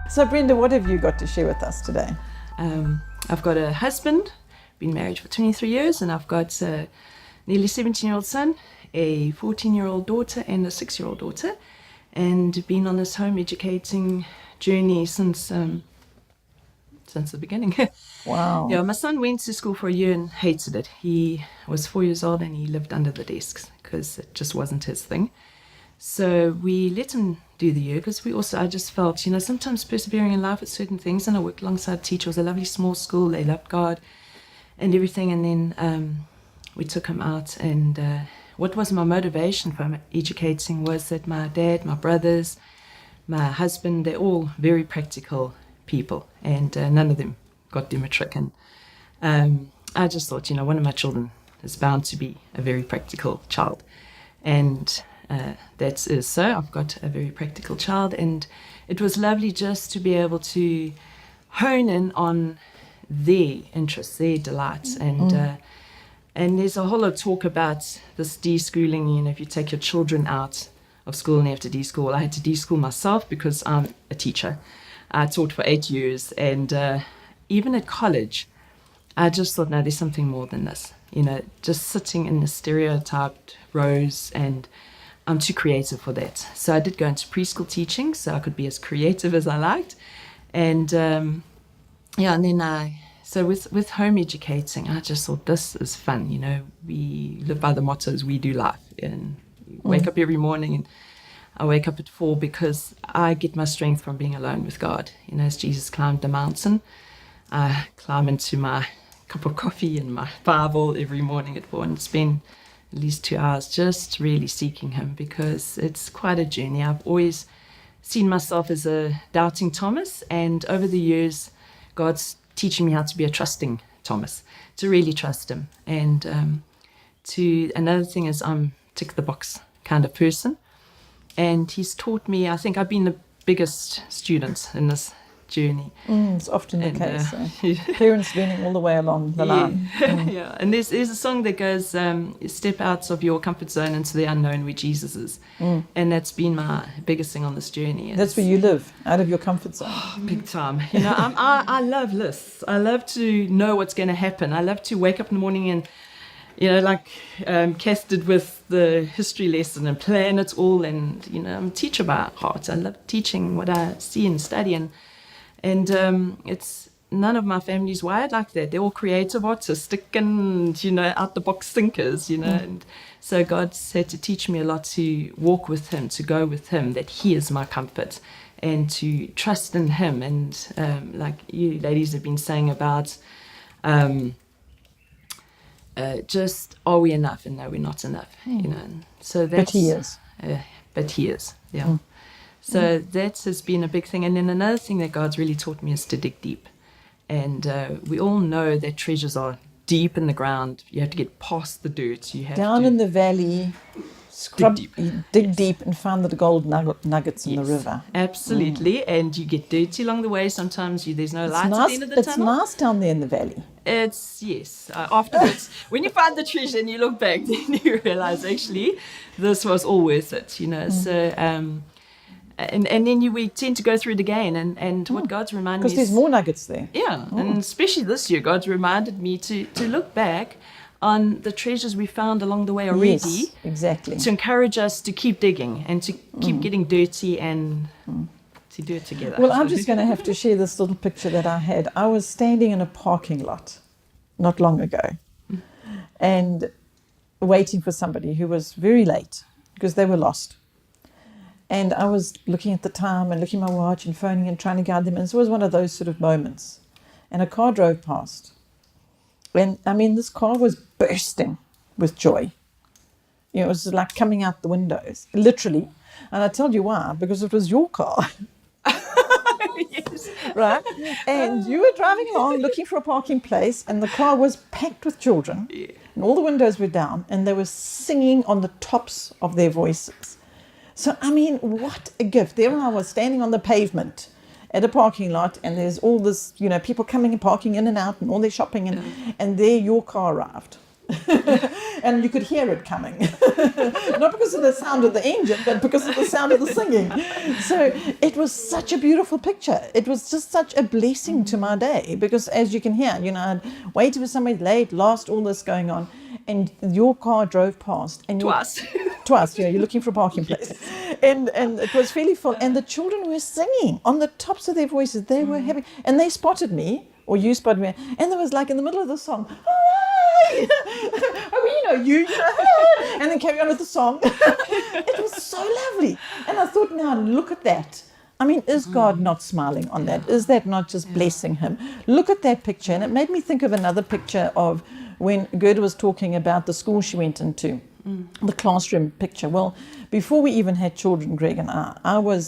So Brenda, what have you got to share with us today? I've got a husband, been married for 23 years, and I've got a nearly 17-year-old son, a 14-year-old daughter, and a 6-year-old daughter, and been on this home educating journey since the beginning. Wow. Yeah, my son went to school for a year and hated it. He was 4 years old and he lived under the desks because it just wasn't his thing. So we let him do the year because I just felt, sometimes persevering in life with certain things. And I worked alongside teachers. It was a lovely small school. They loved God and everything. And then we took him out. And what was my motivation for him educating was that my dad, my brothers, my husband, they're all very practical people. And none of them got their matric. And I just thought, one of my children is bound to be a very practical child. And that is so. I've got a very practical child, and it was lovely just to be able to hone in on their interests, their delights, and there's a whole lot of talk about this de-schooling. If you take your children out of school and you have to de-school. I had to de-school myself because I'm a teacher. I taught for 8 years, and even at college, I just thought, no, there's something more than this. Just sitting in the stereotyped rows, and I'm too creative for that. So I did go into preschool teaching so I could be as creative as I liked. And and then so with home educating, I just thought this is fun. We live by the mottos, we do life. And you wake up every morning, and I wake up at 4 because I get my strength from being alone with God. As Jesus climbed the mountain, I climb into my cup of coffee and my Bible every morning at 4 and spend at least 2 hours just really seeking him, because it's quite a journey. I've always seen myself as a doubting Thomas, and over the years, God's teaching me how to be a trusting Thomas, to really trust him. And another thing is I'm tick the box kind of person. And he's taught me, I think I've been the biggest student in this journey. It's often the case. Parents learning all the way along the line. Yeah, and there's a song that goes, step out of your comfort zone into the unknown where Jesus is. And that's been my biggest thing on this journey. That's where you live, out of your comfort zone. Big time. I love lists. I love to know what's going to happen. I love to wake up in the morning and Kath did with the history lesson, and plan it all. And I'm a teacher by heart. I love teaching what I see and study, and it's none of my family's wired like that. They're all creative, artistic, and out the box thinkers. And so God's had to teach me a lot to walk with him, to go with him, that he is my comfort, and to trust in him. And like you ladies have been saying about just, are we enough? And no, we're not enough. And so that's, but he is. Yeah. So that has been a big thing. And then another thing that God's really taught me is to dig deep. And we all know that treasures are deep in the ground. You have to get past the dirt. You have down in the valley, dig deep and find the gold nuggets in the river. Absolutely. And you get dirty along the way. Sometimes there's no light at the end of the tunnel. It's nice down there in the valley. Yes. Afterwards, when you find the treasure and you look back, then you realize, actually, this was all worth it. So... And then we tend to go through it again, and what God's reminded me, because there's more nuggets there. Yeah, and especially this year, God's reminded me to look back on the treasures we found along the way already. Yes, exactly. To encourage us to keep digging and to keep getting dirty and to do it together. Well, I'm just going to have to share this little picture that I had. I was standing in a parking lot not long ago and waiting for somebody who was very late because they were lost. And I was looking at the time and looking at my watch and phoning and trying to guide them. And it was one of those sort of moments. And a car drove past. And, this car was bursting with joy. It was like coming out the windows, literally. And I tell you why, because it was your car. Yes. Right? And you were driving along looking for a parking place, and the car was packed with children. Yeah. And all the windows were down, and they were singing on the tops of their voices. So, what a gift. There I was standing on the pavement at a parking lot, and there's all this, people coming and parking in and out and all their shopping, and there your car arrived. And you could hear it coming. Not because of the sound of the engine, but because of the sound of the singing. So it was such a beautiful picture. It was just such a blessing to my day, because as you can hear, I'd waited for somebody late, lost all this going on, and your car drove past. And Twice, you're looking for a parking place. And it was fairly full. And the children were singing on the tops of their voices. They were happy. And they spotted me, or you spotted me. And there was like in the middle of the song, hi! you. And then carry on with the song. It was so lovely. And I thought, now look at that. I mean, is God not smiling on that? Is that not just blessing him? Look at that picture. And it made me think of another picture of when Gerda was talking about the school she went into. The classroom picture. Well, before we even had children, Greg and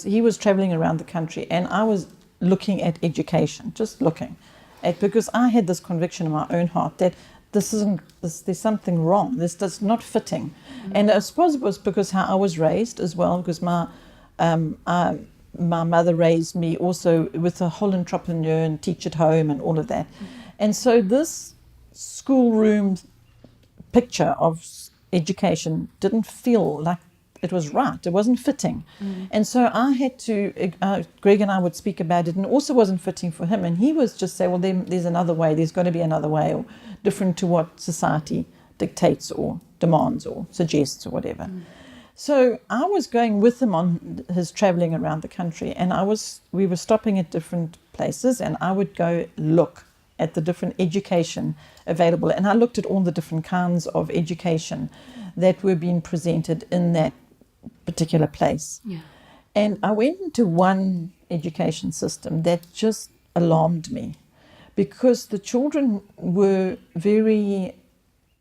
he was traveling around the country, and I was looking at education, just looking at, because I had this conviction in my own heart that there's something wrong. That's not fitting. And I suppose it was because how I was raised as well, because my mother raised me also with a whole entrepreneur and teach at home and all of that. And so this schoolroom picture of education didn't feel like it was right. It wasn't fitting. And so I had to, Greg and I would speak about it, and it also wasn't fitting for him. And he was just say, well, there's another way. There's got to be another way, or different to what society dictates or demands or suggests or whatever. So I was going with him on his traveling around the country, and we were stopping at different places, and I would go look at the different education available. And I looked at all the different kinds of education that were being presented in that particular place. Yeah. And I went into one education system that just alarmed me, because the children were very,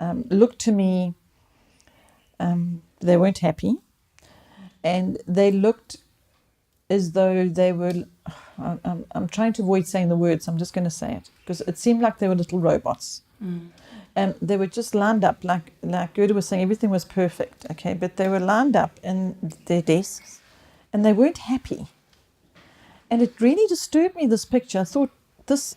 looked to me, they weren't happy, and they looked as though they were, I'm trying to avoid saying the words, I'm just going to say it, because it seemed like they were little robots. They were just lined up, like Gerda was saying, everything was perfect, okay, but they were lined up in their desks, and they weren't happy. And it really disturbed me, this picture. I thought, this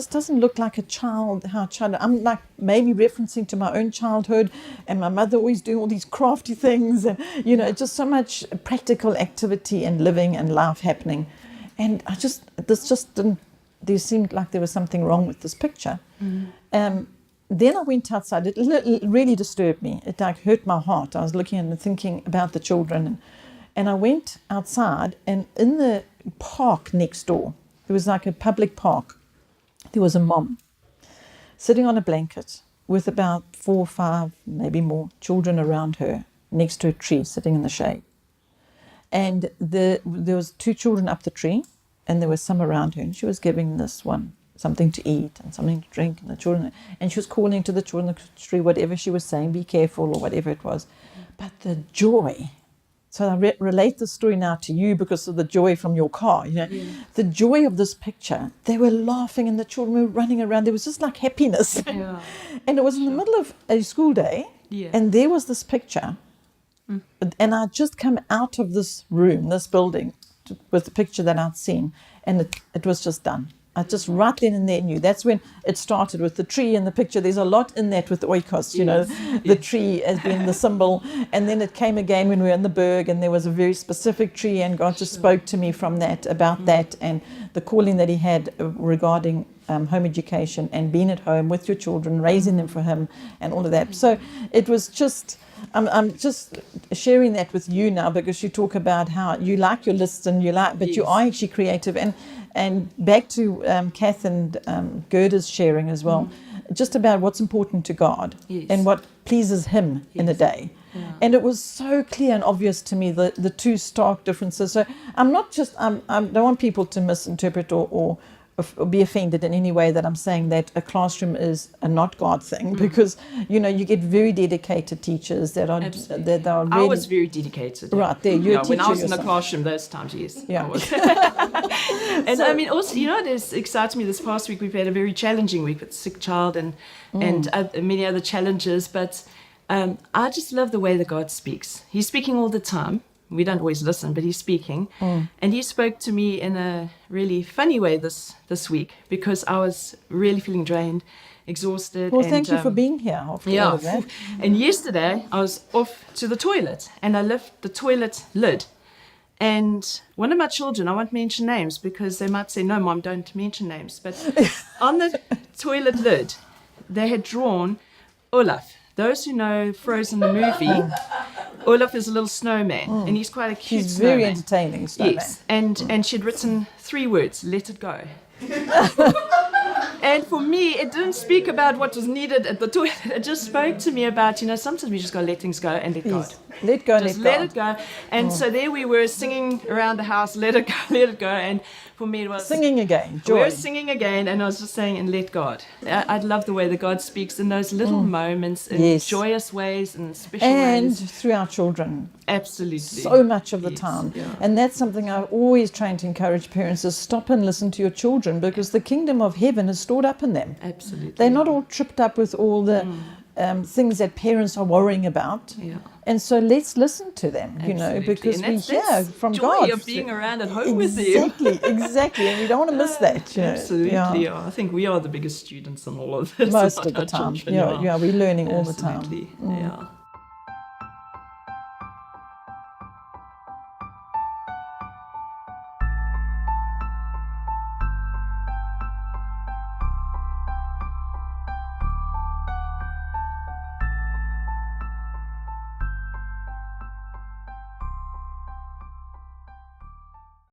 doesn't look like a child, I'm like maybe referencing to my own childhood, and my mother always doing all these crafty things, and just so much practical activity and living and life happening. And there seemed like there was something wrong with this picture. Then I went outside. It really disturbed me. It like hurt my heart. I was looking and thinking about the children, and I went outside, and in the park next door, it was like a public park, there was a mom sitting on a blanket with about 4 or 5, maybe more, children around her, next to a tree, sitting in the shade. And there was 2 children up the tree, and there was some around her, and she was giving this one something to eat and something to drink, and the children, and she was calling to the children in the tree, whatever she was saying, be careful or whatever it was. But the joy, so I relate the story now to you because of the joy from your car, the joy of this picture. They were laughing, and the children were running around. There was just like happiness. Yeah. And it was in the middle of a school day, and there was this picture. And I'd just come out of this room, this building, with the picture that I'd seen, and it was just done. I just right then and there knew. That's when it started with the tree and the picture. There's a lot in that with the Oikos, the tree as being the symbol. And then it came again when we were in the Berg, and there was a very specific tree, and God just spoke to me from that, about that, and the calling that he had regarding home education and being at home with your children, raising them for him, and all of that. So it was just, I'm just sharing that with you now, because you talk about how you like your lists, and you are actually creative. And back to Kath and Gerda's sharing as well, just about what's important to God and what pleases him in a day. Yeah. And it was so clear and obvious to me, the 2 stark differences. So I don't want people to misinterpret or be offended in any way that I'm saying that a classroom is a not God thing, because you get very dedicated teachers that are really, I was very dedicated. Right there, you're a teacher when I was yourself. In the classroom, those times, yes. Yeah. I was. And I mean, also, it excites me. This past week we've had a very challenging week with a sick child and many other challenges. But I just love the way that God speaks. He's speaking all the time. We don't always listen, but he's speaking. And he spoke to me in a really funny way this week, because I was really feeling drained. exhausted. Well, and, thank you for being here after all of that. And yesterday I was off to the toilet and I left the toilet lid. And one of my children, I won't mention names because they might say, no, Mom, don't mention names. But on the toilet lid, they had drawn Olaf. Those who know Frozen the movie, Olaf is a little snowman, and he's quite a cute He's snowman. very entertaining snowman. Yes, and she'd written 3 words, let it go. And for me, it didn't speak about what was needed at the toilet. It just spoke to me about, sometimes we just got to let things go and let God. Let go, Just let let it go. And so there we were singing around the house, let it go, let it go. And for me, it was Singing again, joy. we were singing again, and I was just saying, and let God. I love the way that God speaks in those little moments, in joyous ways and special And ways. through our children. Absolutely. So much of the time. Yeah. And that's something I'm always trying to encourage parents is stop and listen to your children because the kingdom of heaven is stored up in them. Absolutely. They're not all tripped up with all the things that parents are worrying about. Yeah. And so let's listen to them, Absolutely. because And we hear that's from joy God. of being around at home with you. Exactly. And we don't want to miss that. Absolutely. Yeah. I think we are the biggest students in all of this. Most of the our time. children, Yeah, we're learning all the time. Absolutely. Yeah.